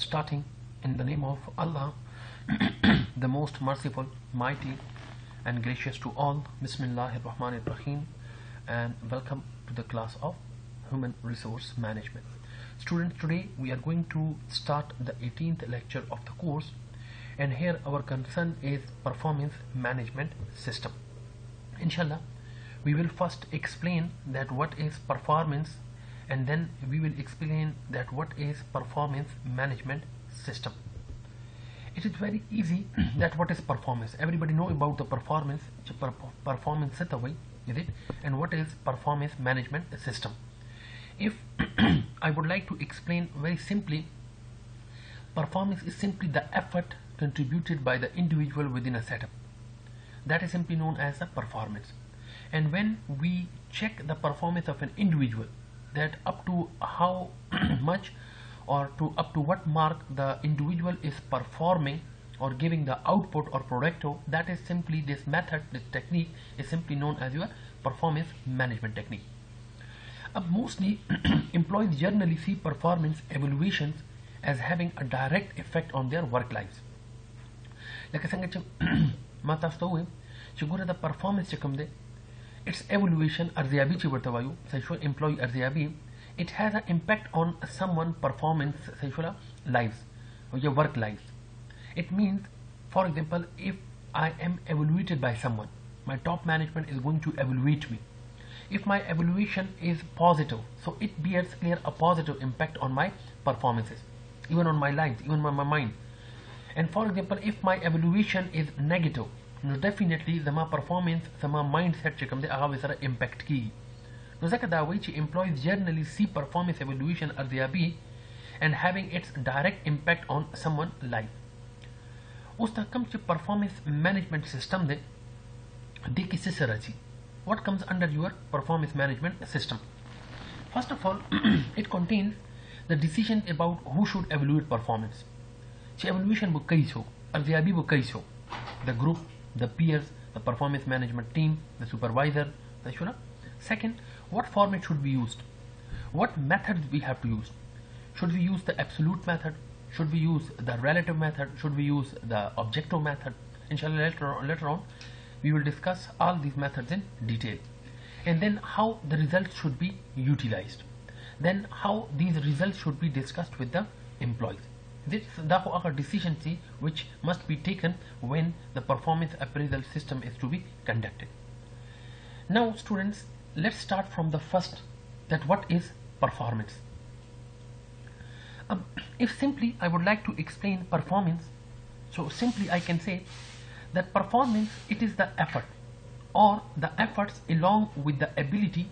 Starting in the name of Allah, the most merciful, mighty and gracious to all. Bismillahir Rahmanir Rahim, and welcome to the class of Human Resource Management. Students, today we are going to start the 18th lecture of the course, and here our concern is performance management system. Inshallah, we will first explain that what is performance, and then we will explain that what is performance management system. It is very easy that what is performance. Everybody know about the performance. Performance set away, is it? And what is performance management system? If I would like to explain very simply, performance is simply the effort contributed by the individual within a setup. That is simply known as the performance. And when we check the performance of an individual, that up to how much or to up to what mark the individual is performing or giving the output or producto, that is simply this method, this technique is simply known as your performance management technique. Mostly employees generally see performance evaluations as having a direct effect on their work lives. Like I said, the performance its evaluation arziyabi chi bartawayu sexual employee arziyabi, it has an impact on someone performance sexual lives or your work lives. It means, for example, if I am evaluated by someone, my top management is going to evaluate me. If my evaluation is positive, so it bears clear a positive impact on my performances, even on my lives, even on my mind. And for example, if my evaluation is negative, no, definitely the performance, the mindset chikam de aga impact ki. No, zaka da way employees generally see performance evaluation arziyabi and having its direct impact on someone's life. Usta kam performance management system de kisse se rachi. What comes under your performance management system? First of all, it contains the decision about who should evaluate performance. Evaluation bo kai ho, arziyabi bo kai ho. The group, the peers, the performance management team, the supervisor, the shura. Second, what format should be used? What methods we have to use? Should we use the absolute method? Should we use the relative method? Should we use the objective method? Inshallah, later on we will discuss all these methods in detail. And then how the results should be utilized. Then how these results should be discussed with the employees. This is the decision which must be taken when the performance appraisal system is to be conducted. Now students, let's start from the first, that what is performance. If simply I would like to explain performance, so simply I can say that performance, it is the effort or the efforts along with the ability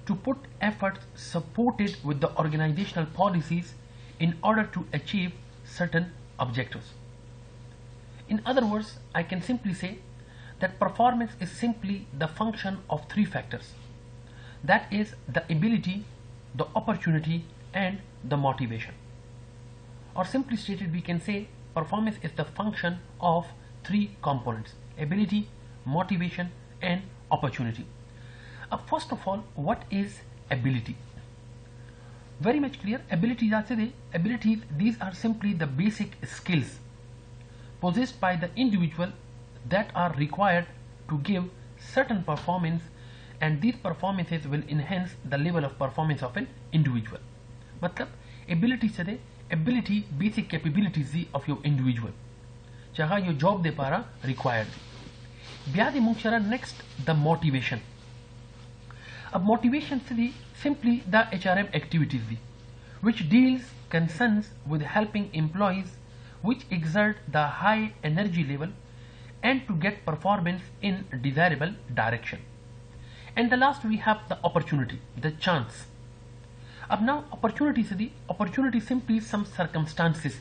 to put efforts supported with the organizational policies in order to achieve certain objectives. In other words, I can simply say that performance is simply the function of three factors. That is the ability, the opportunity and the motivation. Or simply stated, we can say performance is the function of three components: ability, motivation and opportunity. First of all, what is ability? Very much clear. Abilities, these are simply the basic skills possessed by the individual that are required to give certain performance, and these performances will enhance the level of performance of an individual. Matlab, ability basic capabilities of your individual chaha your job de para required. Next, the motivation. Motivation simply the HRM activities which deals concerns with helping employees which exert the high energy level and to get performance in desirable direction. And the last, we have the opportunity, the chance. Now opportunity simply some circumstances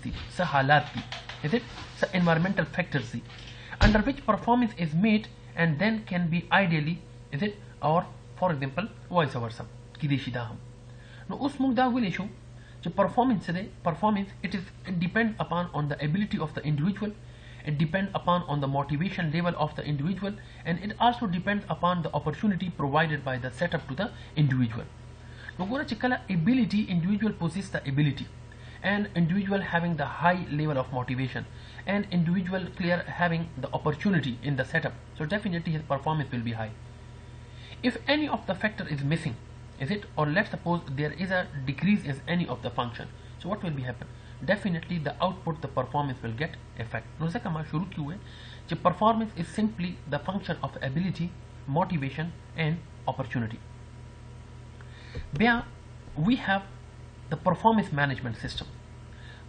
is it? So environmental factors under which performance is made and then can be ideally, is it, or for example vice versa. Now usmugda will issue performance, it depends upon on the ability of the individual, it depends upon on the motivation level of the individual, and it also depends upon the opportunity provided by the setup to the individual. Ability, individual possesses the ability, and individual having the high level of motivation, and individual clear having the opportunity in the setup, so definitely his performance will be high. If any of the factor is missing, is it, or let's suppose there is a decrease in any of the function, so what will be happen? Definitely the output, the performance will get effect. No Zaka मा शुरू क्यों है कि performance is simply the function of ability, motivation and opportunity. Bia, we have the performance management system.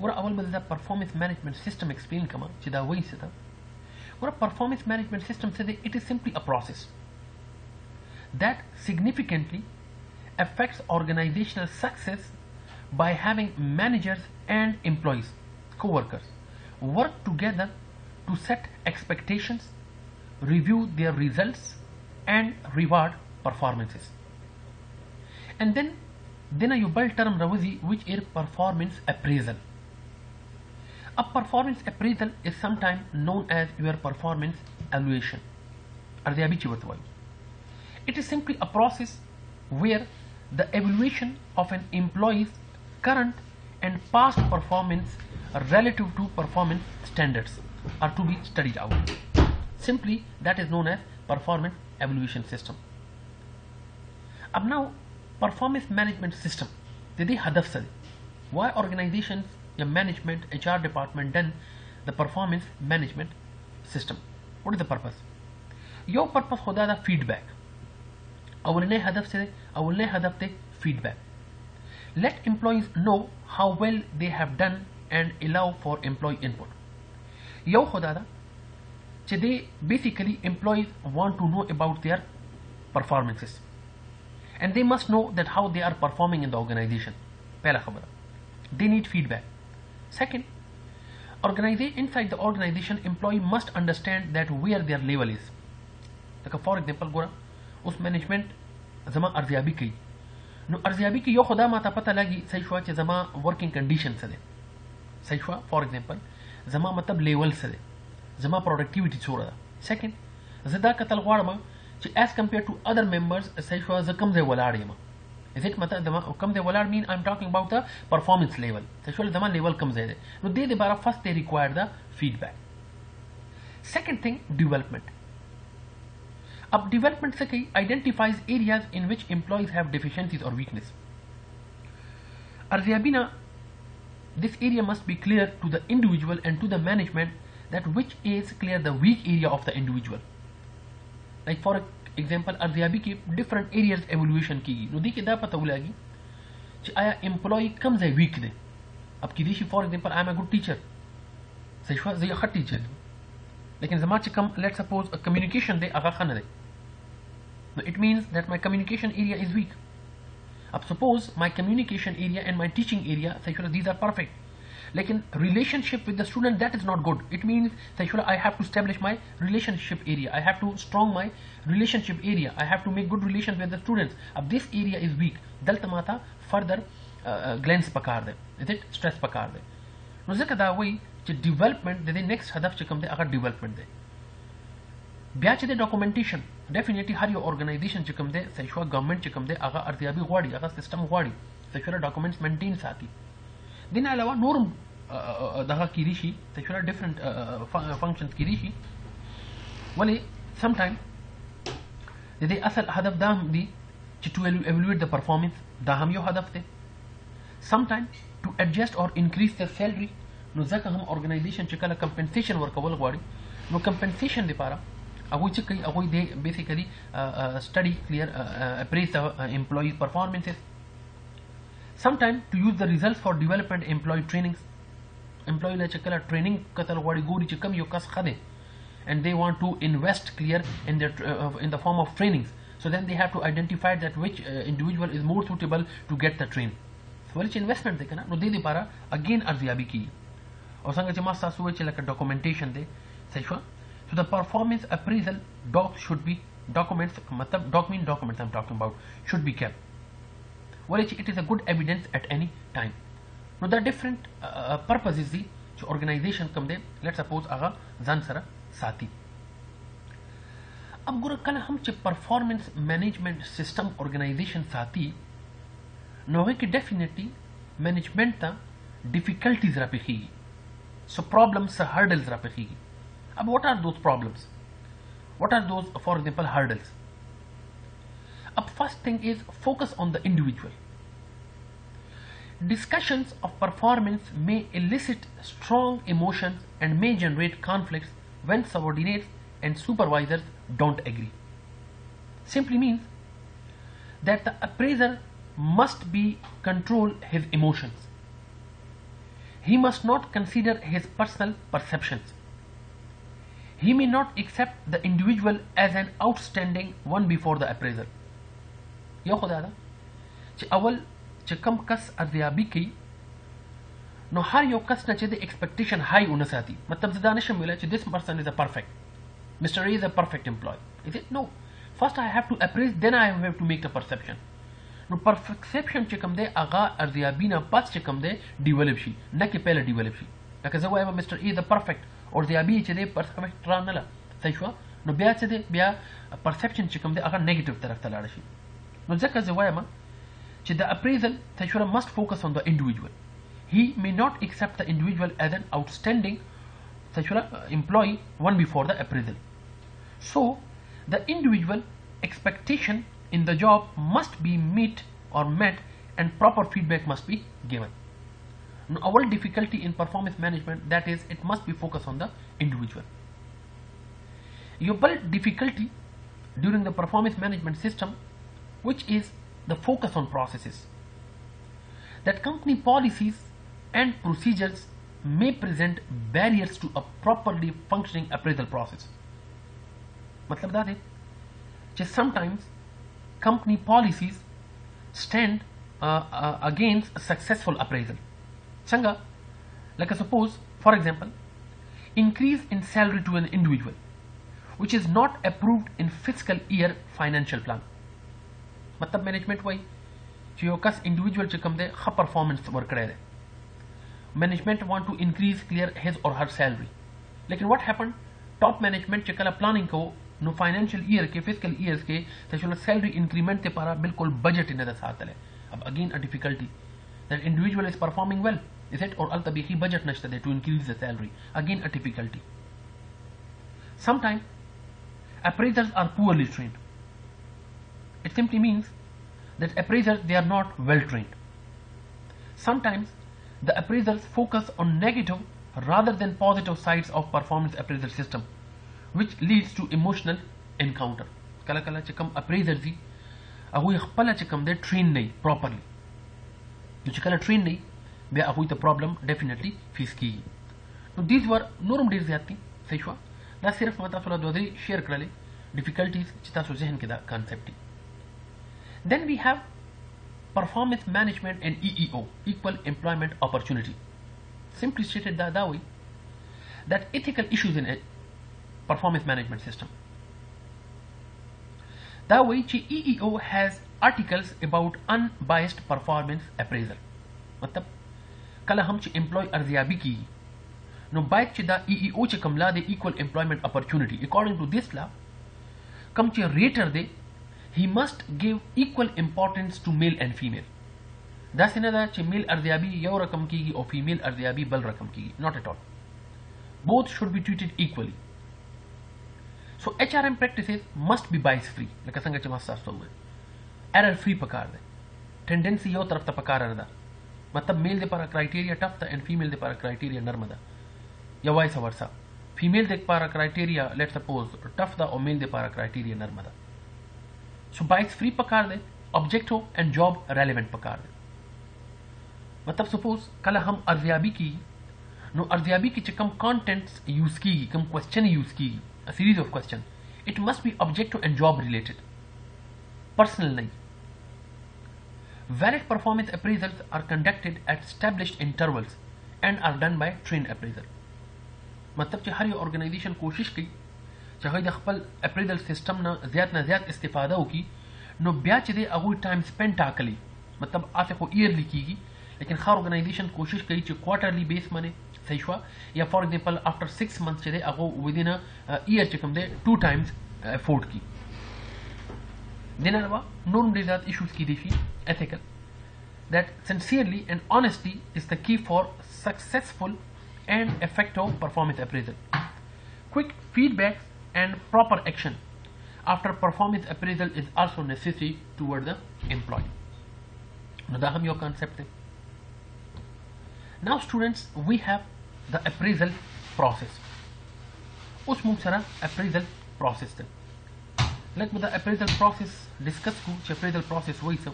ورا أول ما ذا performance management system explain كمان كذا وين سدا. ورا performance management system said it is simply a process that significantly affects organizational success by having managers and employees, co-workers, work together to set expectations, review their results and reward performances. And then you build term rawazi which is performance appraisal. A performance appraisal is sometimes known as your performance evaluation. It is simply a process where the evaluation of an employee's current and past performance relative to performance standards are to be studied out. Simply that is known as performance evaluation system. Ab now performance management system did hadaf se why organizations, the management, HR department done the performance management system. What is the purpose? Your purpose hoda the feedback. अवलने हदफ से feedback. Let employees know how well they have done and allow for employee input. Yo hoda da they basically employees want to know about their performances and they must know that how they are performing in the organization. Pehla khabar. They need feedback. Second, inside the organization employee must understand that where their level is. Like for example gora उस management जमा अर्जियाबी की no अर्जियाबी की यो खुदा माता पता लगी सही हुआ कि जमा वर्किंग कंडीशन से दे सही हुआ फॉर एग्जांपल जमा मतलब लेवल से दे जमा प्रोडक्टिविटी छोड़ दा सेकंड ज़दा कतल वाड़ में कि as compare to other members सही हुआ ज कम जे वलाड़ ये में इज इट मतलब जमा कम जे वलाड़ mean I am talking about the performance level सही हुआ जमा लेवल कम जे नो दे बारा first they require the feedback. Second thing development. अब डेवलपमेंट से कई identifies areas in which employees have deficiencies or weakness. Arziabina, this area must be clear to the individual and to the management that which is clear the weak area of the individual. Like for example, Arziabi की different areas evaluation की गई. नोदी के दा पता उलागी कि आया employee कम ज़े weak दे. अब की देशी for example I am a good teacher. सही हुआ ज़े खट teacher. लेकिन जमा चिकम let's suppose a communication दे आगा खाना दे. It means that my communication area is weak. अब suppose my communication area and my teaching area, these are perfect. लेकिन relationship with the student that is not good. It means I have to establish my relationship area. I have to strong my relationship area. I have to make good relations with the students. अब this area is weak. दल तमाता further glance पकार दे. Is it stress पकार दे. नो ज़का दा वही कि development दे next हदफ चिकम दे अगर development दे. ब्याच दे documentation definitely हर यो organization चिकम दे सही गवर्नमेंट चिकम दे अगर अर्जियाबी वाड़ी अगर सिस्टम वाड़ी सही डॉक्यूमेंट्स मेंटेन साथी दिन अलावा नॉर्म दगा की रिशी सही डिफरेंट फंक्शंस की रिशी वले समटाइम दे असल हदफ दाम दी to evaluate the performance दाहम यो हदफ थे sometime to adjust or increase the salary नो ज़का हम organization चिकला compensation वर्कवल वाड़ी नो compensation दे पारा अगोई चिक कई अगोई दे basically study clear appraise the employee performances. Sometime to use the results for development employee trainings. Employee la chikala training katal wadi gori chikam yo kas khade and they want to invest clear in their in the form of trainings. So then they have to identify that which individual is more suitable to get the train. So which investment they kana no de para again arziyabi ki और संग जमा सासुए चला का documentation दे सही हुआ. So the performance appraisal docs should be documents मतलब documents I'm talking about should be kept. Well, it is a good evidence at any time. Now the different purposes the organization come there. Let's suppose आगा जान सरा साथी. अब गुरु कल हम चे performance management system organization साथी नोगे कि definitely management ता difficulties را پیخیږي. So problems hurdles را پیخیږي. अब what are those problems? What are those, for example, hurdles? अब first thing is focus on the individual. Discussions of performance may elicit strong emotions and may generate conflicts when subordinates and supervisors don't agree. Simply means that the appraiser must control his emotions. He must not consider his personal perceptions. He may not accept the individual as an outstanding one before the appraiser. यो खुदा दा چې اول چې کم کس ارزیابي کوي نو هر یو کس نه چې د ایکسپیکټیشن هاي ونه ساتي. مطلب زه دا نشم ویلی چې this person is a perfect, Mr. A is a perfect employee. Is it? No. First I have to appraise, then I have to make a perception. نو perception چې کوم دی هغه ارزیابي نه پس چې کوم دی ډیولپ شي، نه کې پهله ډیولپ شي. لکه زه وایم Mr. A is a perfect او ارزیابي چې دی پرفیکټ را نه له صحیح شوه، نو بیا څه دی، بیا perception چې کوم دی هغه نیګیټیو طرف ته لاړ شي. نو ځکه زه وایم چې the appraisal صحیح شوه must focus on the individual. He may not accept the individual as an outstanding صحیح شوه employee one before the appraisal. So the individual expectation in the job must be met and proper feedback must be given. Now, our difficulty in performance management, that is, it must be focused on the individual. Your difficulty during the performance management system, which is the focus on processes, that company policies and procedures may present barriers to a properly functioning appraisal process. मतलब that is, sometimes company policies stand against a successful appraisal. Sanga, like suppose, for example, increase in salary to an individual which is not approved in fiscal year financial plan. मतलब management वही कि यो कस individual चे कम दे ख performance work करे. Management want to increase clear his or her salary. लेकिन what happened? Top management चे कला planning को नो फाइनेंशियल ईयर के फिजिकल ईयर्स के तशुल सैलरी इंक्रीमेंट ते पारा बिल्कुल बजट इन साथ ले. अब again a difficulty that individual is performing well, is it, और अल तबीखी बजट नश्ता दे to increase the salary. Again a difficulty. Sometime appraisers are poorly trained. It simply means that appraisers, they are not well trained. Sometimes the appraisers focus on negative rather than positive sides of performance appraisal system, which leads to emotional encounter. कला कला चिकम appraiser जी अगुई खपला चिकम दे train नहीं properly. जो चिकला train नहीं बे अगुई तो problem definitely face की. तो these were norm days जाती सही हुआ. ला सिर्फ मतलब थोड़ा दोदरी शेयर कर ले difficulties चिता सो जहन के दा concept. Then we have performance management and EEO, equal employment opportunity. Simply stated that way, that ethical issues in it performance management system. That way, EEO has articles about unbiased performance appraisal. मतलब कल हम employee अर्जियाबी की no bike दा EEO चे कमला दे equal employment opportunity. According to this law, कम चे rater they he must give equal importance to male and female. दास इन्हें चे male अर्जियाबी यो रकम कीगी और female अर्जियाबी बल रकम कीगी. Not at all. Both should be treated equally. So HRM practices must be bias free. Like संग चे मस्त आस्तो में error free पकार दे. Tendency यो तरफ ता पकार रहा. मतलब male दे पारा criteria tough था and female दे पारा criteria नर्म था. या vice versa. Female दे पारा criteria let's suppose tough था और male दे पारा criteria नर्म था. So bias free पकार they, objective and job relevant पकार दे. मतलब suppose कल हम अर्जियाबी की नो अर्जियाबी की कम contents यूज की, कम question यूज की, a series of questions. It must be objective and job related. Personal नहीं. Valid performance appraisals are conducted at established intervals and are done by trained appraiser. मतलब कि हर ये organization कोशिश की चाहे दखपल appraisal system ना ज़्यादा इस्तेफादा हो की नो ब्याच दे अगुई time spent टाकली मतलब आते को yearly कीगी लेकिन हर organization कोशिश करी चे quarterly base मने सही हुआ या for example after 6 months चे दे अगो within a year चे कम दे 2 times afford की देना रवा norm डेज़ात issues की देशी ethical that sincerely and honesty is the key for successful and effective performance appraisal. Quick feedback and proper action after performance appraisal is also necessary toward the employee. Now, your concept. Now, students, we have the appraisal process. Us mumsara appraisal process. Let me the appraisal process discuss. Appraisal process वही सब.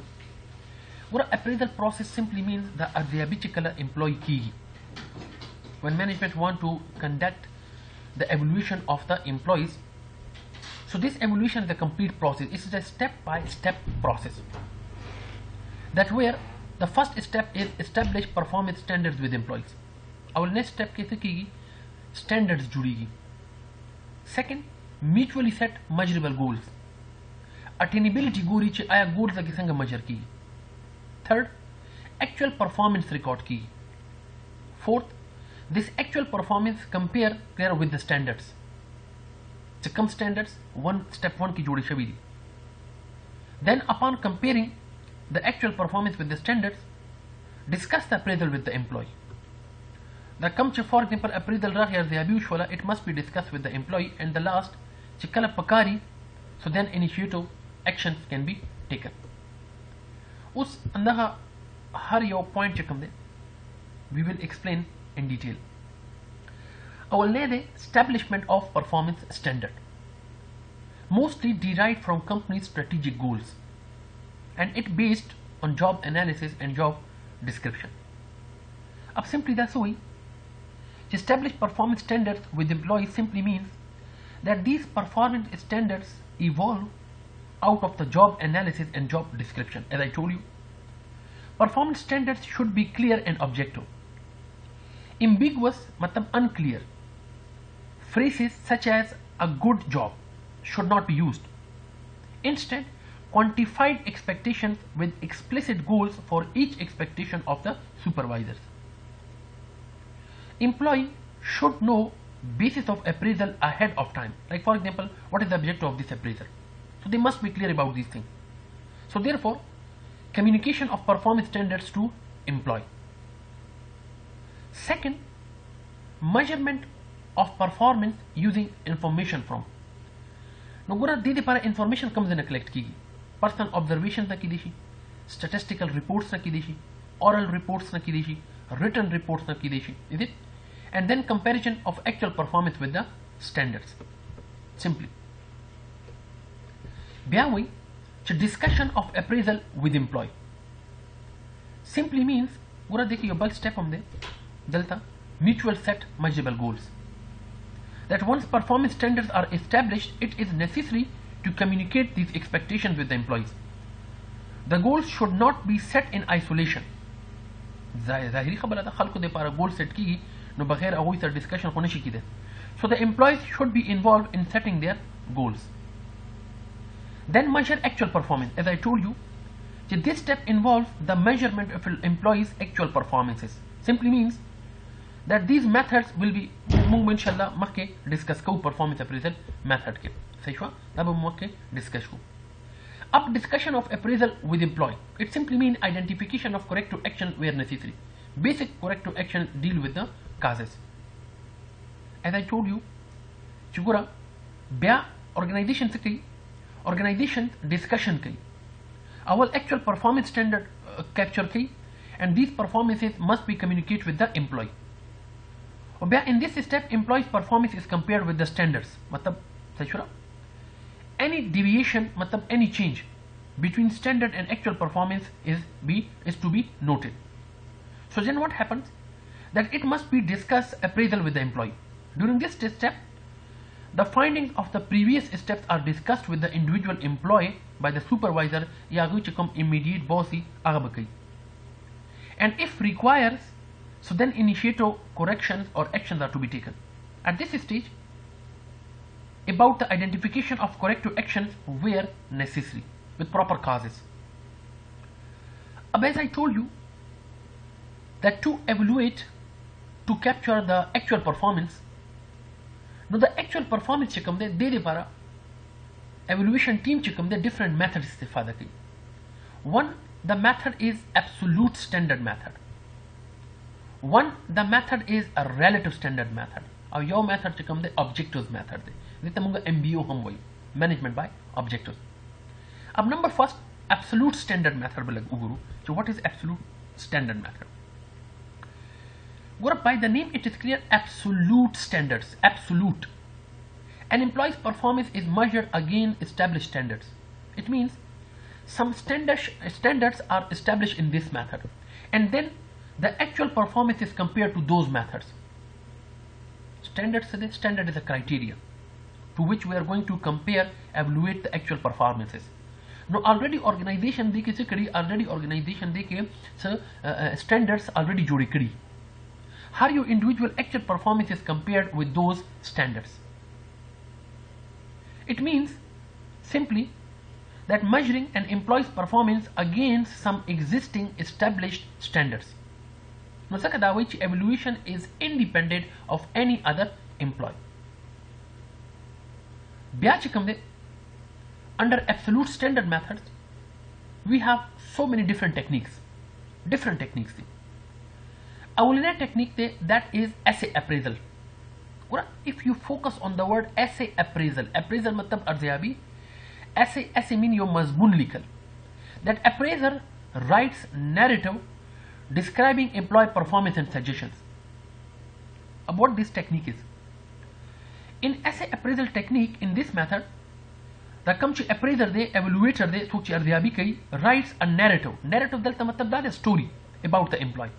What appraisal process simply means the arziyabi employee key. When management want to conduct the evaluation of the employees, so this evaluation is a complete process. It is a step-by-step process. That where the first step is establish performance standards with employees. Our next step कैसे कीगी? Standards जुड़ेगी. Second, mutually set measurable goals. Attainability गोरी चे आया goals लगी संग measure की. Third, actual performance record की. Fourth, this actual performance compare clear with the standards. Come standards step 1 की जोड़ी शबीरी. Then upon comparing the actual performance with the standards, discuss the appraisal with the employee. The come for example appraisal rah here the abuse wala, it must be discussed with the employee, and the last chikala pakari, so then initiative actions can be taken. Us andaha har yo point chikam de we will explain in detail. Our establishment of performance standard, mostly derived from company's strategic goals, and it based on job analysis and job description. Ab simply that's why establish performance standards with employees simply means that these performance standards evolve out of the job analysis and job description. As I told you, performance standards should be clear and objective. Ambiguous matlab unclear phrases such as a good job should not be used. Instead, quantified expectations with explicit goals for each expectation of the supervisors. Employee should know basis of appraisal ahead of time. Like for example, what is the objective of this appraisal? So they must be clear about these things. So therefore, communication of performance standards to employee. Second, measurement of performance using information from. Now, gura dede para information comes in a collect ki. Personal observations na ki deshi, statistical reports na ki deshi, oral reports na ki deshi, written reports na ki deshi, is it? And then comparison of actual performance with the standards. Simply. Byawi, discussion of appraisal with employee. Simply means, gura dekhi yo bulk step hum de, jalta, mutual set measurable goals. That once performance standards are established, it is necessary to communicate these expectations with the employees. The goals should not be set in isolation. ज़ाहिरी खबर है खल को दे पारा goal set की no बगैर अवोई sir discussion होने की दे. So the employees should be involved in setting their goals. Then measure actual performance. As I told you, this step involves the measurement of employees' actual performances. Simply means that these methods will be mung inshallah makke discuss ko performance appraisal method ke sahi hua ab makke discuss ko ab discussion of appraisal with employee. It simply means identification of corrective action where necessary. Basic corrective action deal with the causes. As I told you, chugura bya organization se kai organization discussion kai our actual performance standard capture kai, and these performances must be communicated with the employee. In this step, employee's performance is compared with the standards. Matlab, any deviation, matlab, any change between standard and actual performance is to be noted. So then what happens? That it must be discussed appraisal with the employee. During this step, the findings of the previous steps are discussed with the individual employee by the supervisor ya immediate bossy agabakai. And if requires, so then initiative corrections or actions are to be taken. At this stage, about the identification of corrective actions where necessary with proper causes. As I told you, that to evaluate, to capture the actual performance, now the actual performance chikam de para evaluation team chikam de different methods istifada ki. One, the method is absolute standard method. One, the method is a relative standard method. और यो method चिकम दे objectives method दे. जितना मुंगा MBO हम वही management by objectives. अब number first absolute standard method Balag उगुरु. So what is absolute standard method? Gura, by the name it is clear, absolute standards, absolute. An employee's performance is measured against established standards. It means some standards are established in this method, and then the actual performance is compared to those methods. Standard is a criteria to which we are going to compare, evaluate the actual performances. Now already organization देके से करी, already organization देके standards already जोड़ी करी. How your individual actual performance is compared with those standards. It means simply that measuring an employee's performance against some existing established standards. Now, which evaluation is independent of any other employee. Under absolute standard methods, we have so many different techniques. Our technique that is essay appraisal. If you focus on the word essay appraisal matlab arziyabi, essay mean yo mazmun likal. That appraiser writes narrative describing employee performance and suggestions. What this technique is? In essay appraisal technique, in this method, the appraiser de evaluator de sochi arziyabi kai writes a narrative. Narrative dalta matlab that is story about the employee.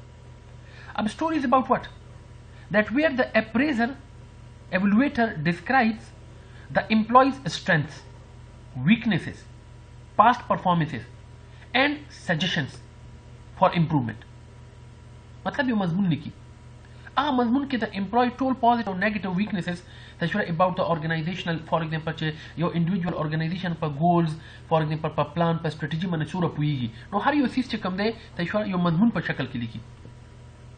A story is about what? That where the appraiser evaluator describes the employee's strengths, weaknesses, past performances and suggestions for improvement. मतलब ये मजमून लिखी. मजमून के the employee told positive or negative weaknesses about the organizational, for example, your individual organization per goals, for example, per plan, per strategy मन चूरा पुईगी. Now हर यो चीज़ कम दे यो मजमून पर शक्ल की लिखी.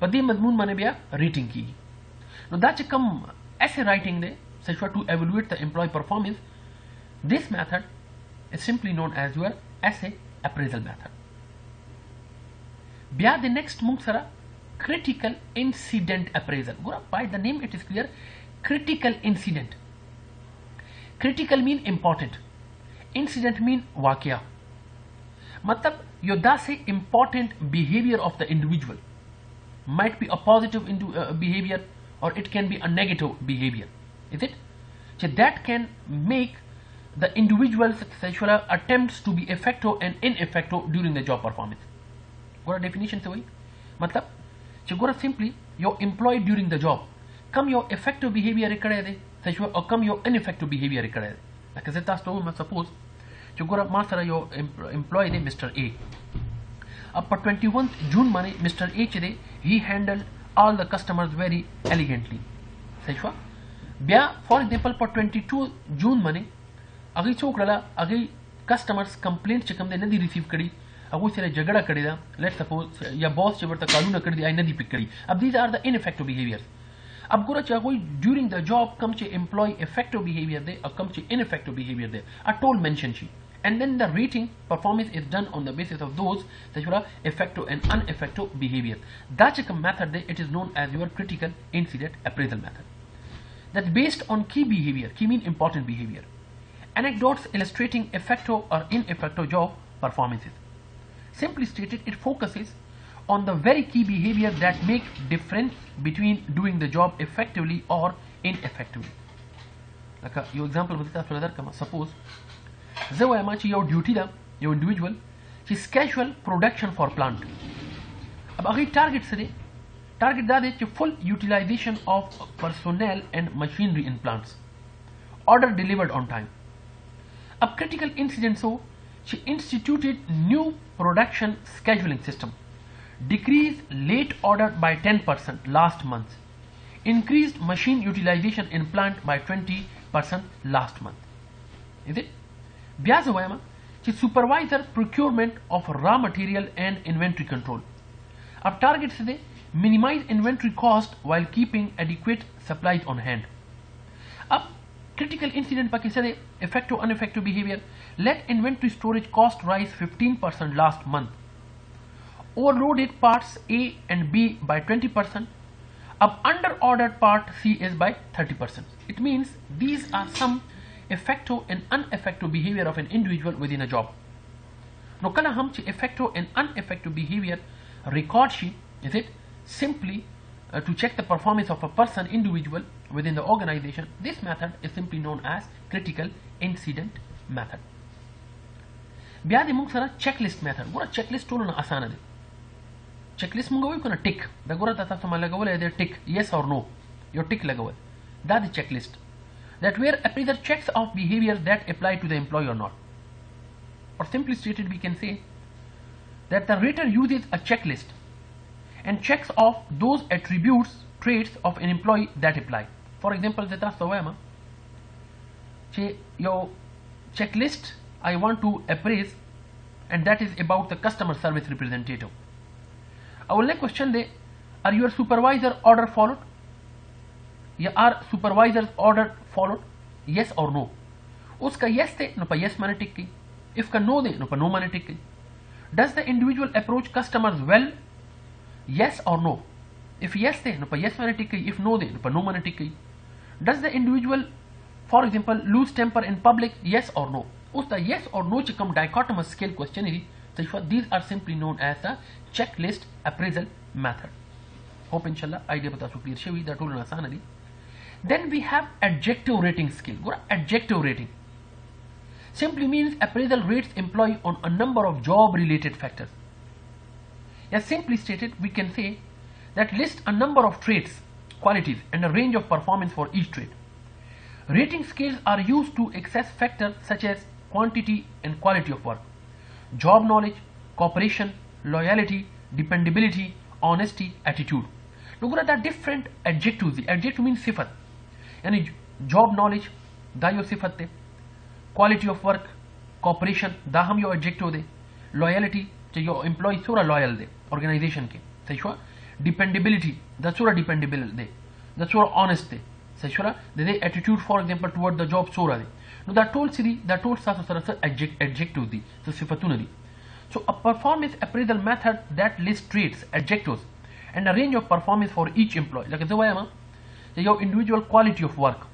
पदे मजमून माने बिया rating की. Now that come essay writing de to evaluate the employee performance. This method is simply known as your essay appraisal method. Bya the next munksara critical incident appraisal. By the name it is clear, critical incident. Critical mean important, incident mean वाकया. मतलब Yoda से important behavior of the individual might be a positive behavior or it can be a negative behavior. Is it? So that can make the individual's sexual attempts to be effective and ineffective during the job performance. What definition से वही? मतलब simply your employee during the job, come your effective behavior करे दे, or come your ineffective behavior करे दे. Like I said, suppose master your employee they Mr. A. Up 21st June money Mr. H they, he handled all the customers very elegantly. For example, for 22 June money, अगर चोकला अगर customers complaint चिकम दे नदी receive करी, अगर से झगड़ा करी दा, let's suppose या boss चिवर तक कानून कर दी आई नदी pick करी. अब these are the ineffective behaviors. अब गुरा चाहे during the job कम चे employee effective behavior दे, और कम चे ineffective behavior they. A total mention ची. And then the rating performance is done on the basis of those that are effective and ineffective behavior. That's a method that it is known as your critical incident appraisal method. That's based on key behavior. Key mean important behavior. Anecdotes illustrating effective or ineffective job performances. Simply stated, it focuses on the very key behavior that make difference between doing the job effectively or ineffectively. Like your example with that, suppose your duty da, your individual, is casual production for plant. अब अगर target that is full utilization of personnel and machinery in plants. Order delivered on time. A critical incident so she instituted new production scheduling system. Decreased late order by 10% last month. Increased machine utilization in plant by 20% last month. Is it? Byazawayama, she supervisor procurement of raw material and inventory control. Our targets today minimize inventory cost while keeping adequate supplies on hand. Up critical incident pakisade effective ineffective behavior. Let inventory storage cost rise 15% last month overloaded parts A and B by 20%. अब under ordered part C is by 30%. It means these are some effective and ineffective behavior of an individual within a job. Now kala hum ch effective and ineffective behavior record sheet, is it simply to check the performance of a person, individual within the organization. This method is simply known as critical incident method. Biade mung sara checklist method. Gora checklist tolo na asana de. Checklist munga wai kuna tick. Da gora tata sama lagawala either tick yes or no. Your tick lagawal. That is checklist. That where appraiser checks of behaviors that apply to the employee or not. Or simply stated, we can say that the rater uses a checklist and checks off those attributes, traits of an employee that apply. For example, zeta sawama che your checklist I want to appraise, and that is about the customer service representative. I will like question de, are your supervisor order followed? या are supervisor's order followed? Yes or no? उसका yes थे no पर yes माने टिक की, if का no they know पर no माने टिक की. Does the individual approach customers well? Yes or no? If yes थे नो पर yes माने टिक की, if no दे नो पर no माने टिक की. Does the individual, for example, lose temper in public? Yes or no? उसका yes or no च कम dichotomous scale question है. So these are simply known as the checklist appraisal method. Hope inshallah idea बता सो clear शवी दा toll आसान है. Then we have adjective rating skill. Gora adjective rating simply means appraisal rates employee on a number of job related factors. As simply stated, we can say that list a number of traits, qualities and a range of performance for each trait. Rating scales are used to assess factors such as quantity and quality of work, job knowledge, cooperation, loyalty, dependability, honesty, attitude. Look at the different adjectives. The adjective means sifat. Yani job knowledge, da yo sifat de. Quality of work, cooperation, da hum yo adjective de. Loyalty, che yo employee sura loyal de. Organization ke. Saishwa. Dependability, da sura dependable de. Da sura honest de. Saishwa. De attitude, for example, toward the job sura de. No, that told siri, that told sa adjective di. So sifatuna di. So a performance appraisal method that lists traits, adjectives, and a range of performance for each employee. Like your individual quality of work.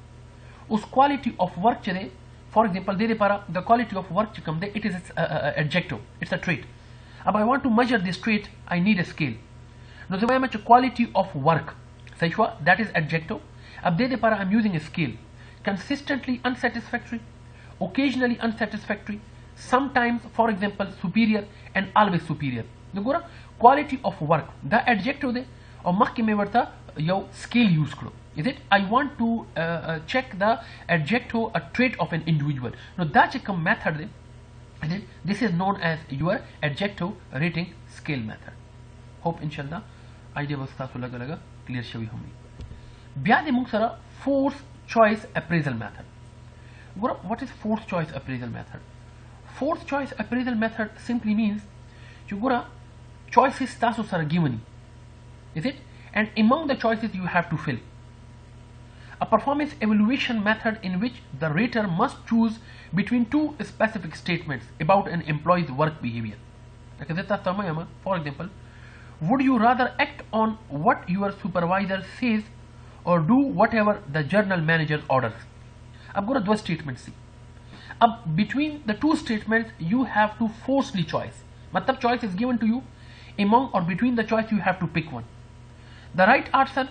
Us quality of work chade, for example, the quality of work chikam de, it is adjective. It's a trait. Ab I want to measure this trait, I need a scale. No, the quality of work. That is adjective. Ab I'm using a scale. Consistently unsatisfactory, occasionally unsatisfactory, sometimes, for example, superior, and always superior. The quality of work. The adjective de or makki me varta yo scale use karo. Is it? I want to check the adjective, a trait of an individual. Now that's a method. This is known as your adjective rating scale method. Hope inshallah idea was laga clear shawi humni. Byade muksara force choice appraisal method. What is force choice appraisal method? Force choice appraisal method simply means choices tasu are given. Is it? And among the choices you have to fill. A performance evaluation method in which the rater must choose between two specific statements about an employee's work behavior. For example, would you rather act on what your supervisor says or do whatever the journal manager orders? Ab gora two statements. Ab between the two statements you have to forcefully choice. Matlab choice is given to you. Among or between the choice you have to pick one. The right answer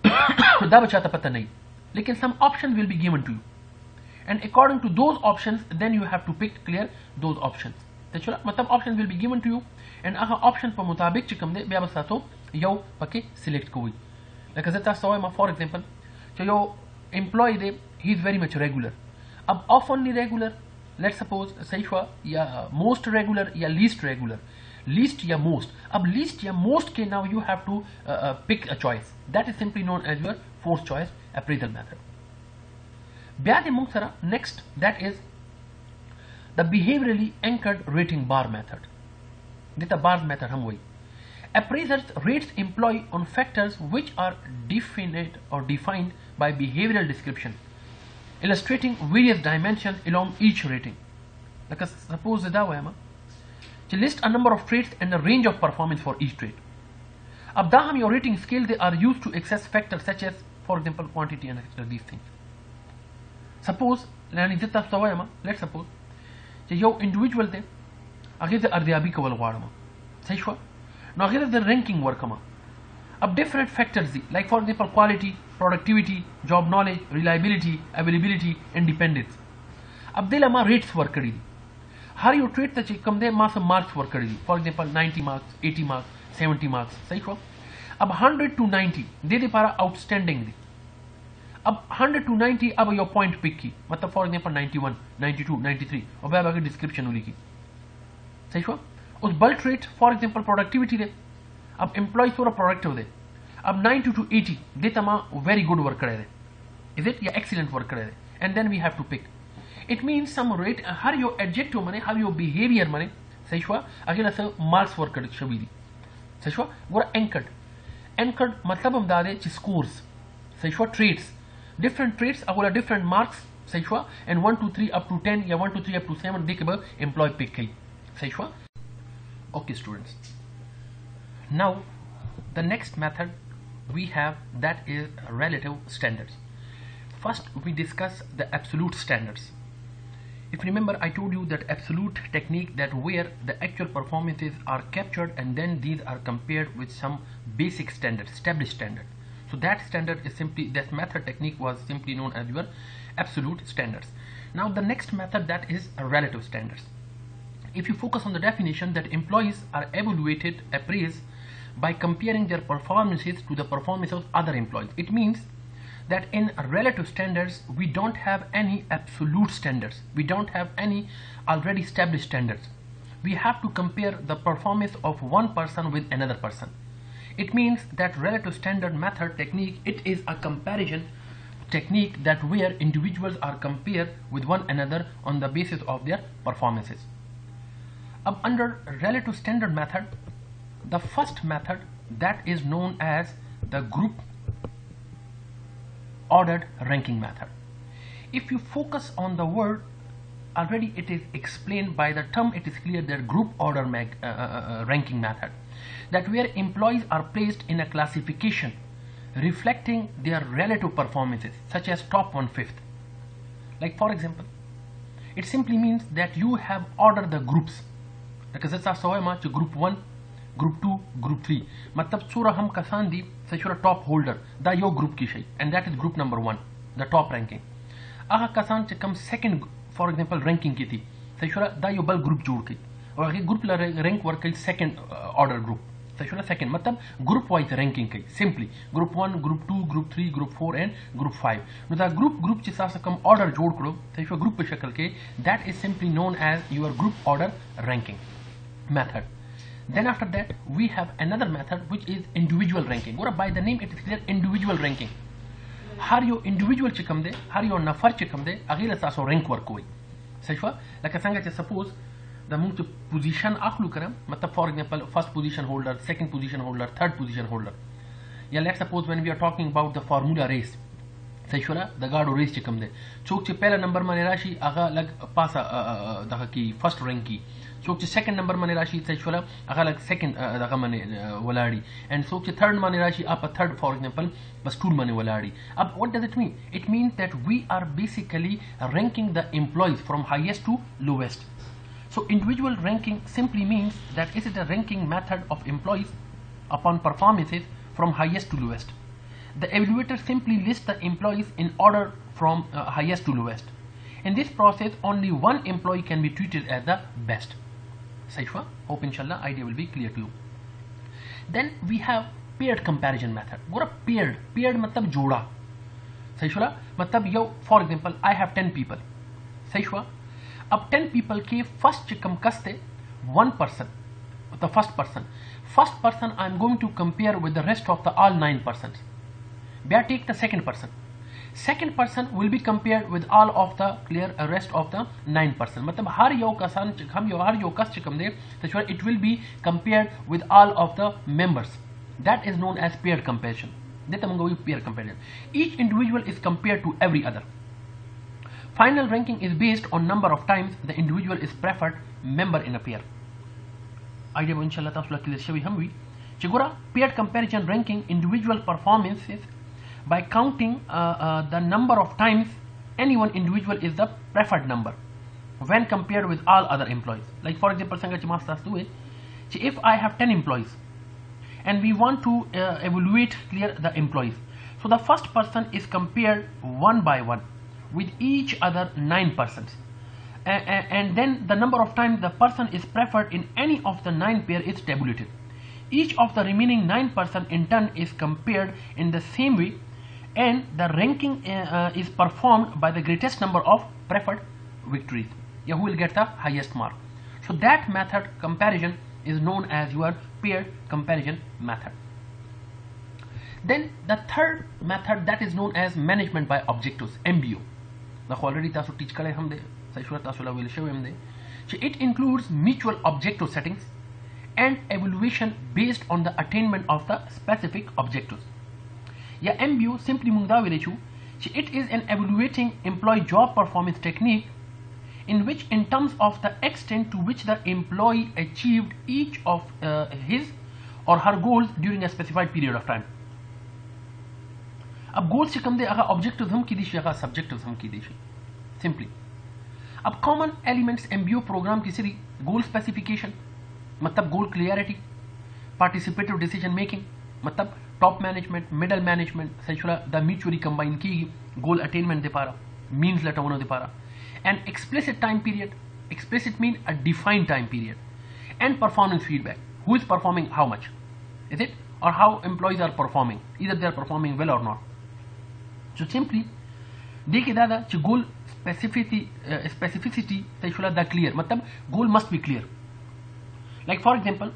da bachata pata nahi. Lekin some options will be given to you. And according to those options, then you have to pick clear those options. Matlab options will be given to you and aha option pa mutabik chikam de bya basato yo pake select koi. Like azata sawa for example, so your employee de he is very much regular. Ab often regular, let's suppose saishwa ya most regular ya least regular. Least ya most. Ab least ya most ke now you have to pick a choice. That is simply known as your force choice appraisal method. Byade muksara next, that is the behaviorally anchored rating bar method. Dita bar method hum wai. Appraisers rates employee on factors which are definite or defined by behavioral description, illustrating various dimensions along each rating. Like suppose da wama to list a number of traits and a range of performance for each trait. अब दा हम your rating scale they are used to access factors such as for example quantity and etc. these things. Suppose let's suppose that your individual te agar the ardiyabi kawal gwaadama sahi shwa now agar the ranking work ma ab different factors like for example quality, productivity, job knowledge, reliability, availability, independence. अब दिल अमा rates work करी हर यो trait तक कम दे मास marks work करी for example 90 marks, 80 marks, 70 marks सही हो अब 100 to 90 दे दे पारा outstanding दी अब 100 to 90 अब यो point pick की मतलब for example 91, 92, 93 और वह आगे description उली की सही हो उस bulk trait for example productivity दे अब employees थोड़ा productive दे अब 90 to 80 दे तमा very good work करे दे is it या excellent work करे दे and then we have to pick. It means some rate her yo adjective मने हर यो behavior मने सही हुआ अगर ऐसा marks work कर शबीली सही हुआ वो anchored मतलब हम दादे ची scores सही हुआ traits different traits अगला different marks सही हुआ and 1 to 3 up to 10 या 1 to 3 up to 7 देख बा employee pick कई सही हुआ. Okay students, now the next method we have that is relative standards. First we discuss the absolute standards. If you remember, I told you that absolute technique that where the actual performances are captured and then these are compared with some basic standard, established standard. So that standard is simply, that method technique was simply known as your absolute standards. Now the next method that is relative standards. If you focus on the definition that employees are evaluated, appraised by comparing their performances to the performance of other employees. It means that in relative standards we don't have any absolute standards, we don't have any already established standards. We have to compare the performance of one person with another person. It means that relative standard method technique, it is a comparison technique that where individuals are compared with one another on the basis of their performances. Under relative standard method, the first method that is known as the group ordered ranking method. If you focus on the word, already it is explained by the term, it is clear that group order ranking method, that where employees are placed in a classification reflecting their relative performances such as top 1/5. Like for example, it simply means that you have ordered the groups because it's a group 1, group 2, group 3 मतलब सूरा हम कसान दी सचुरा top holder दा यो group की शई and that is group number 1 the top ranking आहा कसान च कम second for example ranking की थी सचुरा दा यो बल group जोड़ की और आगे group ला rank work की second order group सचुरा second मतलब group wise ranking की simply group 1 group 2 group 3 group 4 and group 5 no दा group च सास कम order जोड़ करो सचुरा group पे शक्ल के that is simply known as your group order ranking method. Then after that we have another method which is individual ranking, or by the name it is clear individual ranking. Her yo individual चिकम दे हर यो नफर चिकम दे अगले सासो rank work कोई सही हुआ लका संगा च suppose the मुंच position आखलू करम मतलब for example first position holder, second position holder, third position holder या let's suppose when we are talking about the formula race सही हुआ द गाड़ो रेस चिकम दे चौक च पहला नंबर माने राशि आगा लग पासा दगा की फर्स्ट रैंक की चौक सेकंड नंबर माने राशि सही हुआ आगा लग सेकंड दगा माने वलाड़ी एंड चौक थर्ड माने राशि आप थर्ड फॉर एग्जांपल बस टूर माने वलाड़ी. अब what does it mean? It means that we are basically ranking the employees from highest to lowest. So individual ranking simply means that it is a ranking method of employees upon performances from highest to lowest. The evaluator simply lists the employees in order from highest to lowest. In this process, only one employee can be treated as the best. Saishwa, hope inshallah idea will be clear to you. Then we have paired comparison method. What a paired मतलब जोड़ा. Saishwa, मतलब yo for example I have 10 people. Saishwa, अब 10 people के first चिकम कस्ते 1 person, the first person I am going to compare with the rest of the all 9 persons. Bear take the second person will be compared with all of the clear rest of the 9 person. मतलब हर यो कसान हम यो हर यो कस चिकम दे so it will be compared with all of the members. That is known as paired comparison. देता मंगो paired comparison. Each individual is compared to every other. Final ranking is based on number of times the individual is preferred member in a pair. idea به inshallah تاسو لا clear شوی هم وي چې ګوره paired comparison ranking individual performances by counting the number of times any one individual is the preferred number when compared with all other employees. Like for example څنګه چې ما تاسو وې چې if I have 10 employees and we want to evaluate clear the employees, so the first person is compared one by one with each other 9 persons, and then the number of times the person is preferred in any of the 9 pair is tabulated. Each of the remaining 9 person in turn is compared in the same way, and the ranking is performed by the greatest number of preferred victories. Yeah, who will get the highest mark. So that method comparison is known as your paired comparison method. Then the third method, that is known as management by objectives, MBO. The already tasu teach kare hum de saishwar tasu la will show him de. So it includes mutual objective settings and evaluation based on the attainment of the specific objectives. Yeah, MBO simply mungda will chu. It is an evaluating employee job performance technique in which in terms of the extent to which the employee achieved each of his or her goals during a specified period of time. अब goals से कम दे अगर objectives हम की दिशा अगर subjectives हम की दिशा simply. अब common elements MBO program की सीरी goal specification मतलब goal clarity, participative decision making मतलब top management, middle management सही the mutually combine की goal attainment दे पारा, means लेटर उन्होंने दे पारा. An explicit time period, explicit mean a defined time period, and performance feedback, who is performing how much, is it, or how employees are performing, either they are performing well or not. So simply देखिए दादा कि goal specificity सही दा clear मतलब goal must be clear. Like for example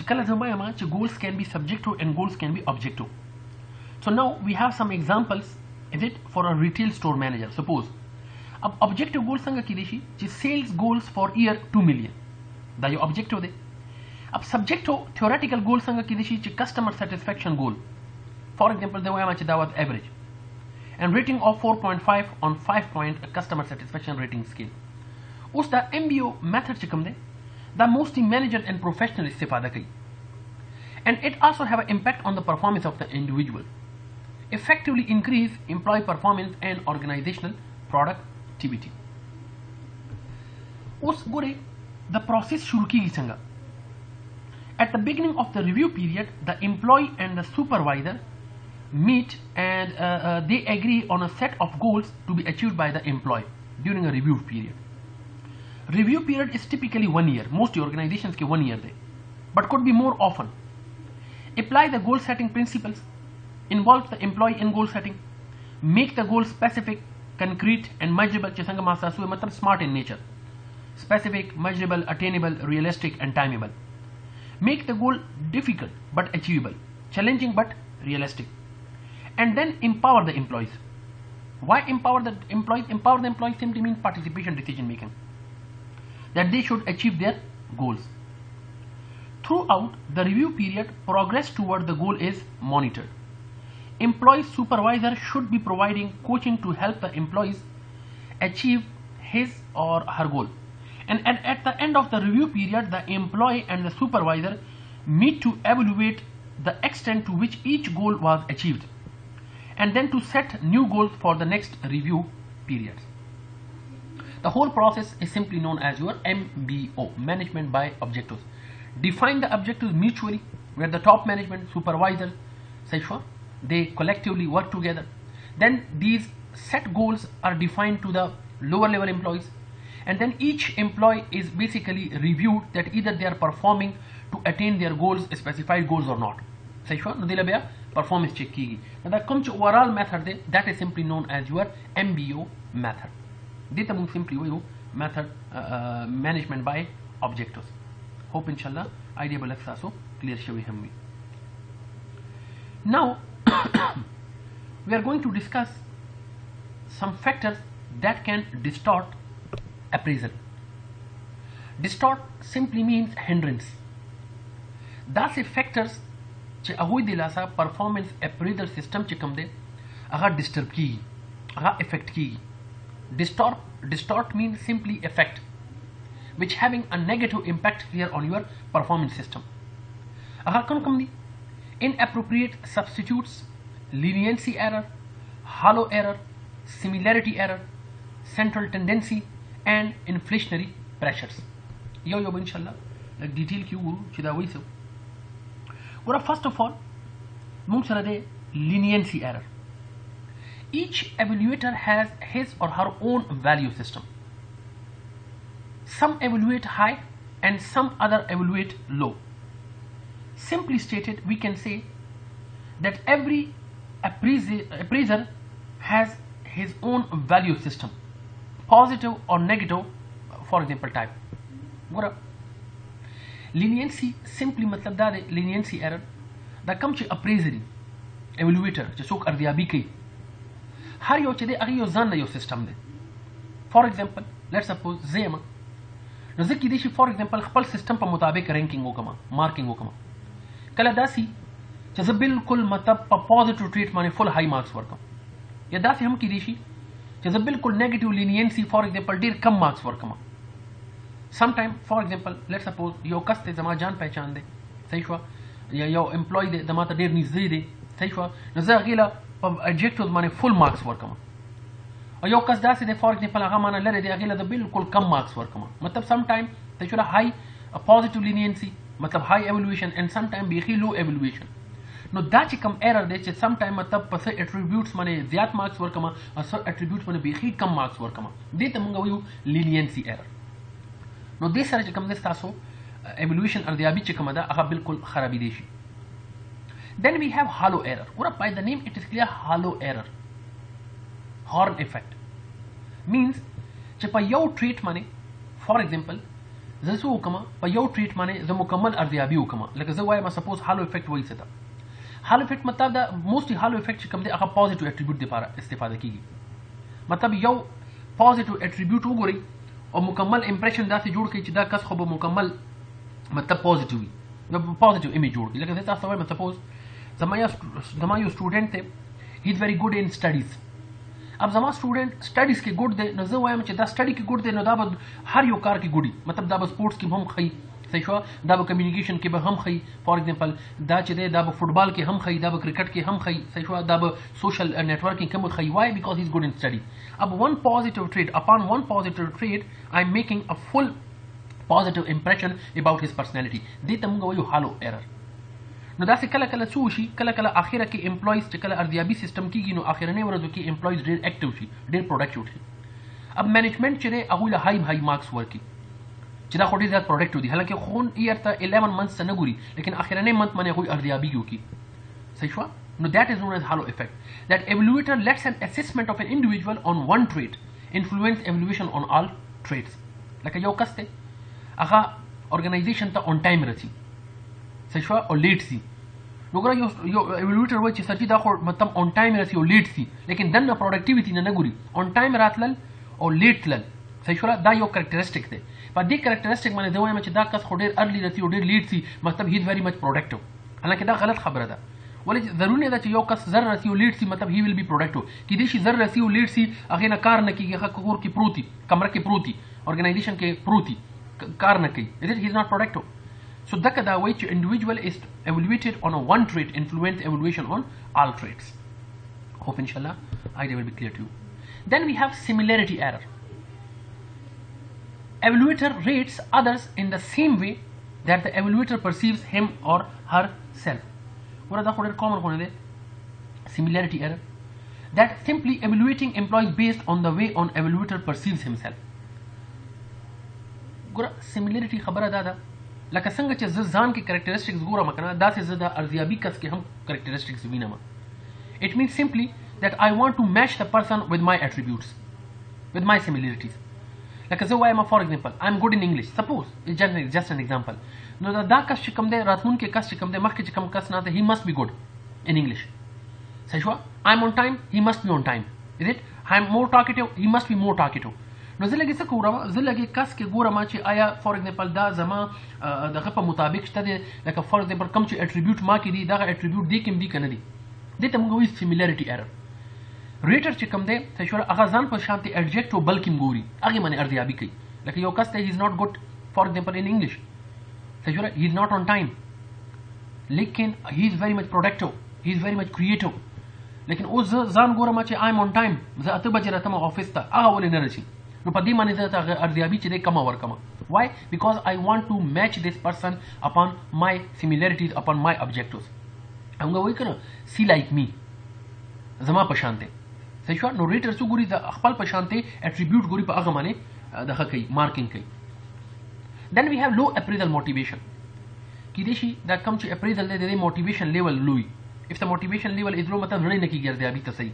कल जमाया कि goals can be subjective and goals can be objective. So now we have some examples, is it, for a retail store manager. Suppose अब objective goals संग की दिशी कि sales goals for year 2 million दा यो objective दे. अब subjective theoretical goals संग की दिशी कि customer satisfaction goal. For example Devaaya मा कि दा was average and rating of 4.5 on 5-point customer satisfaction rating scale. उस दा MBO method चिकम they the mostly managers and professionals इस्तेफादा करी, and it also have an impact on the performance of the individual, effectively increase employee performance and organizational productivity. उस गुरे the process शुरू की संगा. At the beginning of the review period, the employee and the supervisor meet and they agree on a set of goals to be achieved by the employee during a review period. Review period is typically 1 year. Most organizations के 1 year they, but could be more often. Apply the goal setting principles, involve the employee in goal setting, make the goal specific, concrete and measurable. चिसंग मासासु मतलब smart in nature, specific, measurable, attainable, realistic and timeable. Make the goal difficult but achievable, challenging but realistic, and then empower the employees. Why empower the employees? Empower the employees simply means participation decision making, that they should achieve their goals. Throughout the review period, progress toward the goal is monitored. Employee supervisor should be providing coaching to help the employees achieve his or her goal. And at the end of the review period, the employee and the supervisor meet to evaluate the extent to which each goal was achieved, and then to set new goals for the next review period. The whole process is simply known as your MBO, management by objectives. Define the objectives mutually, where the top management, supervisors, they collectively work together. Then these set goals are defined to the lower level employees, and then each employee is basically reviewed that either they are performing to attain their goals, specified goals or not. Performance check ki. Now the overall method that is simply known as your MBO method. Data simply method management by objectives. Hope inshallah idea balaksa so clear shawi hammi. Now we are going to discuss some factors that can distort appraisal. Distort simply means hindrance. That's the factors चे अगोई दिलासा performance appraisal system चे कम दे अगर disturb की अगर effect की distort mean simply effect which having a negative impact here on your performance system. Aha komm di inappropriate substitutes, leniency error, hollow error, similarity error, central tendency, and inflationary pressures. Yo inshallah like detail ki guru chida wai so. Gora first of all mung sara de leniency error. Each evaluator has his or her own value system. Some evaluate high and some other evaluate low. Simply stated, we can say that every appraiser has his own value system, positive or negative, for example type. Leniency simply matlab da leniency error da kam chi appraiser evaluator چې څوک ارزیابي کوي هر یو چې دی هغه یو ځان له یو سیستم دی. فار ایگزامپل لیټ سپوز زه یم نو زه کیدای شي فار ایگزامپل خپل سیستم په مطابق رینکینګ وکړم مارکینګ وکړم. کله داسې چې زه بالکل مطلب په پوزیټیو ټریټ باندې فل های مارکس ورکړم یا داسې هم کیدای شي چې زه بالکل نیگیټیو لینینسي فار ایگزامپل ډیر کم مارکس ورکړم. سم ټایم فار ایگزامپل لیټ سپوز یو کس دی زما جان پہچان دی صحیح شو یا یو امپلوی دی زما ته ډیر نږدې دی صحیح شو نو زه هغې له په اجیکټیوز باندې فل مارکس ورکړم او یو کس داسې دی فار ایگزامپل هغه مانه لرې دی هغې له زه بالکل کم مارکس ورکړم. مطلب سم ټایم ته شوله های پوزیټیو لینینسي مطلب های ایوالویشن اینڈ سم ټایم بیخي لو ایوالویشن. نو دا چې کم ایرر دی چې سم ټایم مطلب په څه اټریبیوټس باندې زیات مارکس ورکړم او څه اټریبیوټس باندې بیخي کم مارکس ورکړم دې ته موږ وایو لینینسي ایرر. نو دې سره چې کوم دی ستاسو ایوالویشن ارزیابي چې کومه ده هغه بالکل خرابېدی شي. Then we have hollow error. By the name it is clear hollow error. Horn effect means چې په یو ټریټ باندې فار ایگزامپل زه څه وکړم په یو ټریټ باندې زه مکمل ارزیابي وکړم لکه زه وایم سپوز هالو افیکټ وایي څه ده. هالو افیکټ مطلب دا موستلی هالو افیکټ چې کوم دی هغه پوزیټیو اټریبیوټ لپاره استفاده کیږي. مطلب یو پوزیټیو اټریبیوټ وګورئ او مکمل امپریشن داسې جوړ کړئ چې دا کس خو به مکمل مطلب پوزیټیو وي نو پوزیټیو ایمیج جوړ کړئ. لکه زه تاسو ته وایم سپوز زما یو سټوډنټ دی هی از ویری ګوډ ان سټډیز. اب زما سټوډنټ سټډیز کې ګوډ دی نو زه وایم چې دا سټډي کې ګوډ دی نو دا به هر یو کار کې ګوډي مطلب دا به سپورټس کې هم ښایي صحیح شو دا به کمیونیکیشن کې به هم ښایي فار ایگزامپل دا چې دی دا به فوټبال کې هم ښایي دا به کرکټ کې هم ښایي صحیح شو دا به سوشل نیټورکینګ کې هم ښایي. وای بیکاز هی از ګوډ ان سټډي. اب one positive trait upon one positive trait I am making a full positive impression about his personality. دې ته موږ وایو هالو ایرر. نو داسې کله کله څه وشي کله کله اخره کې امپلویز چې کله ارزیابي سیستم کېږي نو اخرنۍ ورځو کې امپلویز ډېر اکټیو شي ډېر پروډکټیو شي. اب مینجمنټ چې دی هغوی له های مارکس ورکړي چې دا خو ډېر زیات پروډکټیو دي حالانکه خون ایئر ته 11 منث ته نه ګوري لیکن اخرنۍ منث باندې هغوی ارزیابي وکړي صحیح شوه. نو دیٹ از نون ایز هالو افیکټ دیٹ ایوالویټر لیٹس ان اسسمنٹ آف ان انډیویژual on one trait influence evaluation on all traits. لکه یو کس دی هغه ارګنایزیشن ته آن ټایم رسي صحیح شوه او لیټ سي نو ګوره یو ایوالویټر وایي چې سر جي دا خو مطلب آن ټایم رسي او لیټ سي لیکن دننه پروډکټیویټي نه ګوري آن ټایم راتلل او لیټ تلل صحیح شوه دا یو کریکټرسټک دی. په دې کریکټرسټک باندې زه وایم چې دا کس خو ډېر ارلی رسي او ډېر لیټ سي مطلب هی از ویری مچ پروډکټیو حالانکه دا غلط خبره ده. ولې ضروري نه ده چې یو کس زر رسي او لیټ سي مطلب هی ویل بي پروډکټیو. کیدای شي زر رسي او لیټ سي هغې نه کار نه کېږي هغه کور کې پروت وي کمره کې پروت وي ارګنایزیشن کې پروت وي کار نه کوي هی از ناٹ پروډکټیو. So دکه دا وایي چې individual is evaluated on a one trait influence evaluation on all traits. Hope inshallah idea will be clear to you. Then we have similarity error. Evaluator rates others in the same way that the evaluator perceives him or herself. What are the other common one is similarity error that simply evaluating employees based on the way an evaluator perceives himself. ګوره similarity خبره دا ده لکه څنګه چې زه ځان کې کریکټرسټکس ګورم کنه داسې زه د ارزیابي کس کې هم کریکټرسټکس وینم. It means simply that I want to match the person with my attributes with my similarities. لکه زه وایم فار ایگزامپل I am good in English suppose it's just an example. نو دا کس چې کوم دی راتلونکی کس چې کوم دی مخکې چې کوم کس نه دی he must be good in English صحیح شوه. I am on time he must be on time is it. I am more talkative he must be more talkative. نو زه لږې څه ګورم زه لږې کس کې ګورم چې آیا فار ایگزامپل دا زما دغه په مطابق شته دی لکه فار ایگزامپل کوم چې اټریبیوټ ما کې دي دغه اټریبیوټ دې کې هم دي که نه دي. دې ته موږ وایو سیمیلریټي ایرر. ریټر چې کوم دی صحیح شوه هغه ځان په شانتې اډجکټیو بل کې هم ګوري هغې باندې ارزیابي کوي لکه یو کس ته هی از ناٹ ګډ فار ایگزامپل ان انګلیش صحیح شو هی از ناٹ آن ټایم لیکن هی از ویری مچ پروډکټیو هی از ویری مچ کریټیو لیکن اوس زه ځان ګورم چې آیم آن ټایم زه 8 بجې راتم افیس ته هغه ولې نه رسي نو په دې باندې زه ته ارزیابي چې دی کمه ورکمه why because I want to match this person upon my similarities upon my objectives هغه وایي کنه سی لایک می زما په شان دی صحیح شو نو ریټر څو ګوري د خپل په شان دی اټریبیوټ ګوري په هغه باندې دغه کوي مارکینګ کوي then we have low appraisal motivation کې دې شي دا کم چې appraisal دی د motivation level لوی if the motivation level is low مطلب نه کیږي ارزیابي ته صحیح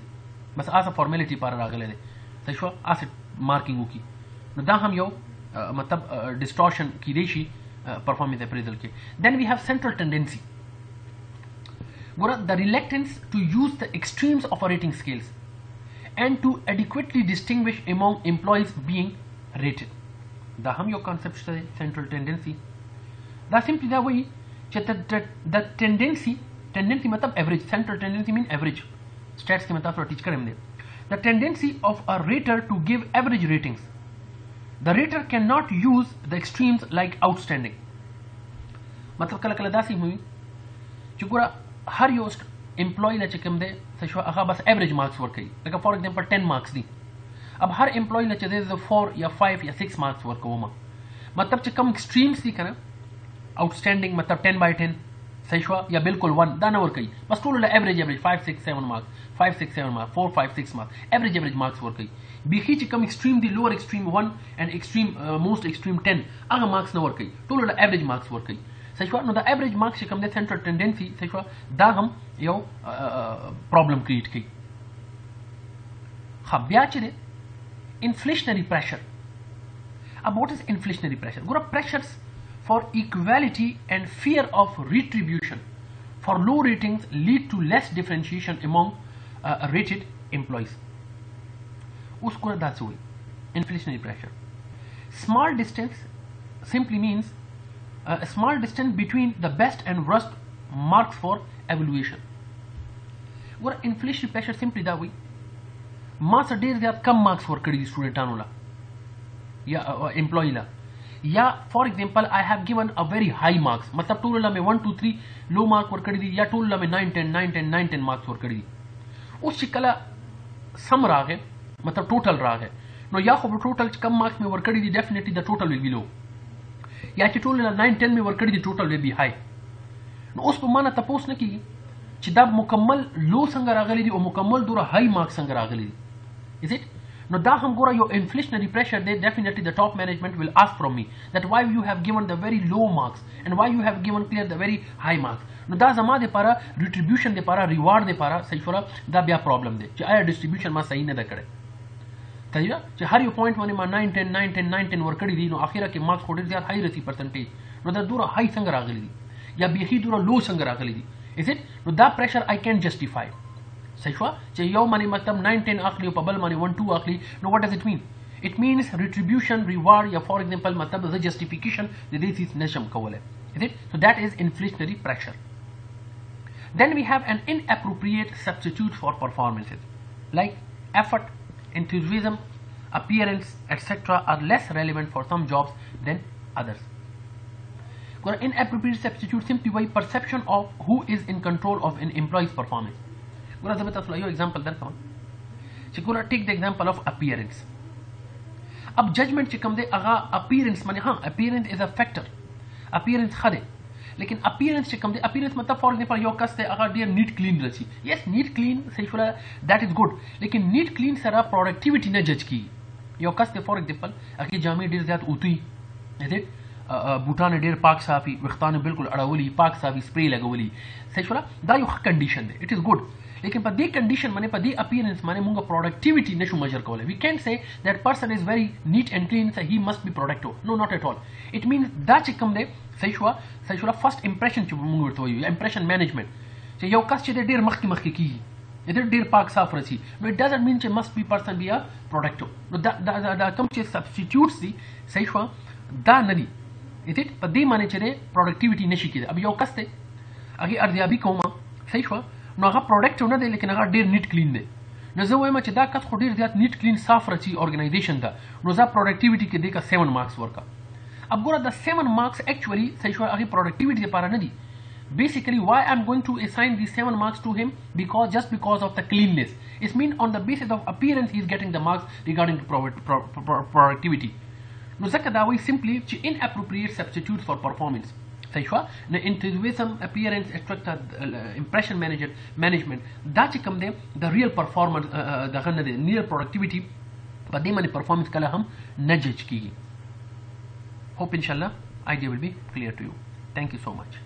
بس آسه فارمیلټي پر راغلی دی صحیح شو آسه مارکینګ وکي نو دا هم یو مطلب distortion کې دی شي performance appraisal کې then we have central tendency ګوره the reluctance to use the extremes of a rating scales and to adequately distinguish among employees being rated دا هم یو concept دی central tendency دا simply دا وایي چې the tendency مطلب average central tendency mean average stats کې مطلب ټیچ کړم دی the tendency of a rater to give average ratings the rater cannot use the extremes like outstanding مطلب کله کله داسې وي چې ګوره هر یو امپلوي له چې کوم دی څه شو هغه بس ایوریج مارکس ورکوي لکه فار ایگزامپل 10 مارکس دي اب هر امپلوي له چې دی 4 یا 5 یا 6 مارکس ورکوم مطلب چې کوم ایکسټریمز دي کنه outstanding مطلب 10 by 10 صحیح شو یا بالکل 1 دا نه ورکوي بس ټول له ایوریج 5 6 7 مارکس 5 6 7 مارکس 4 5 6 مارکس ایوریج مارکس ورکوي بیخي چې کوم ایکسټریم دی لوور ایکسټریم 1 and extreme most extreme 10 هغه مارکس نه ورکوي ټول له ایوریج مارکس ورکوي صحیح شو نو دا ایوریج مارکس چې کوم د سنټرل ټینډنسي صحیح شو دا هم یو پرابلم کریټ کوي خو بیا چې دی inflationary pressure अब what is inflationary pressure ګوره pressures for equality and fear of retribution for low ratings lead to less differentiation among rated employees us ko that's why inflationary pressure small distance simply means a small distance between the best and worst marks for evaluation what inflationary pressure simply that way ما څه ډیر زیات کم مارکس ورکړي دي سټوډنټانو لا یا امپلوي لا یا فار ایگزامپل آئی ہیو گیون ا ویری ہائی مارکس مطلب ټول له مې 1 2 3 لو مارک ورکړي دي یا ټول له مې 9 10 9 10 9 10 مارکس ورکړي دي اوس چې کله سم راغی مطلب ټوټل راغی نو یا خو ټوټل کم مارکس مې ورکړي دي ډیفینیټلی د ټوټل ویل بی لو یا چې ټول له 9 10 مې ورکړي دي ټوټل ویل بی هائی نو اوس په معنا تاسو نه کیږي چې دا مکمل لو څنګه راغلي دي او مکمل دوره هائی مارکس څنګه راغلي دي is it now da hum gora your inflationary pressure they definitely the top management will ask from me that why you have given the very low marks and why you have given clear the very high marks now da zama de para retribution de para reward de para sahi fora da bya problem de che aya distribution ma sahi ne da kade tayya che har you point one ma 9 10 9 10 9 10 work kadi di no akhira ke marks ko zyada high rasi percentage no da dura high sanga ragali di ya bihi dura low sanga ragali di is it no da pressure I can justify صحیح شو چې یو باندې مطلب 9 10 اخلي او په بل باندې 1 2 اخلي نو what does it mean it means retribution reward یا for example مطلب the justification د دې چیز نشم کوله is it so that is inflationary pressure then we have an inappropriate substitute for performances like effort enthusiasm appearance etc are less relevant for some jobs than others inappropriate substitute simply by perception of who is in control of an employee's performance ګوره زه به تاسو له یو اگزامپل درکوم چې ګوره ټیک د اگزامپل اف اپیرنس اب ججمنٹ چې کوم دی هغه اپیرنس باندې ها اپیرنس از ا فیکٹر اپیرنس ښه دی لیکن اپیرنس چې کوم دی اپیرنس مطلب فار ایگزامپل یو کس دی هغه ډیر نیټ کلین رسی یس نیټ کلین صحیح شوله دیٹ از ګډ لیکن نیټ کلین سره پروډکټیویټي نه جج کیږي یو کس دی فار ایگزامپل هغې جامې ډیر زیات اوتوي بوټان ډیر پاک صافي ویښتانه بالکل اړولي پاک صافي سپری لګولي صحیح شوله دا یو ښه کنډیشن دی اٹ از ګډ لیکن په دې کنډیشن باندې په دې اپیرنس باندې موږ پروډکټیویټي نشو میجر کولای وی کین سے دیٹ پرسن از ویری نیټ اینڈ کلین سو هی مسٹ بی پروډکټیو نو ناٹ ایٹ all اٹ مینز دا چې کوم دی صحیح شو فرست امپریشن چې موږ ورته وایو امپریشن مینجمنت چې یو کس چې ډیر مخکې کیږي ډیر پاک صاف رسی نو اٹ ډزنټ مین چې مسٹ بی پرسن بی ا پروډکټیو نو دا کوم چې سبسټیټیوټس دي صحیح شو دا نه دي اټ په دې معنی چې پروډکټیویټي نشي کېده اب یو کس ته هغه ارزیابي کومه صحیح شو نو هغه پروډکټیو نه دی لیکن هغه ډیر نیټ کلین دی نو زه وایم چې دا کس خو ډیر زیات نیټ کلین صاف رچی ارګنایزیشن ده نو زه پروډکټیویټي کې دی کا 7 مارکس ورکا اب ګوره د 7 مارکس اکچولی صحیح شو هغه پروډکټیویټي لپاره نه دي basically why I'm going to assign these 7 marks to him because of the cleanness. It means on the basis of appearance he is getting the marks regarding to productivity. No zaka da way simply inappropriate substitutes for performance. صحیح شو نه انتوزیزم appearance structure impression management دا چې کوم دی د ریل پرفارمنس دغه نه دی ریل پروډکټیویټي په دې باندې پرفارمنس کله هم نه جج کیږي. hope inshallah idea will be clear to you. Thank you so much.